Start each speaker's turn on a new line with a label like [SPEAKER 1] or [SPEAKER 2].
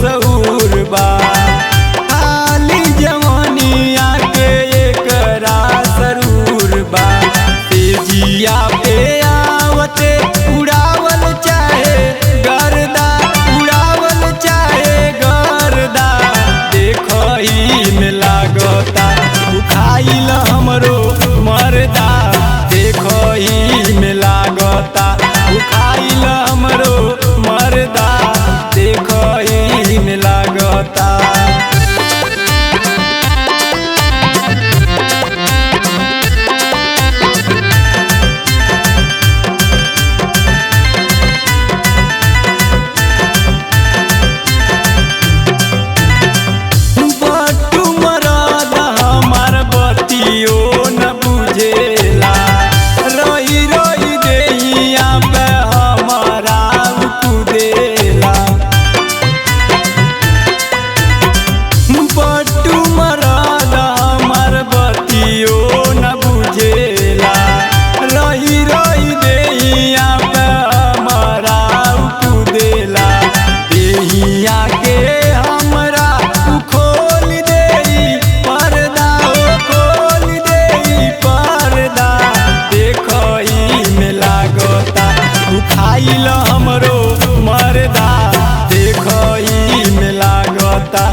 [SPEAKER 1] सहूर बा। खाली जवानिया के एकरा सरूर बा। तेजिया पे आवते उड़ावल चाहे गर्दा, उड़ावल चाहे गर्दा। देखही में लागता उखाइल हमरो मरदा। देखही में लागता उखाइल हमरो मरदा। देखही में लागता। बट्टू मरद हमार बतियो न बुझेला। रही रही देहिया पे हमारा कुदेला। बट्टू मरद हमार बतियो न बुझेला। रही रही देहिया पे हमारा कुदेला। देहिया के हमरा खोल देई पर्दा, खोल देई पर्दा। देखही में लागता उखाइल हमरो मरदा। देखही में लागता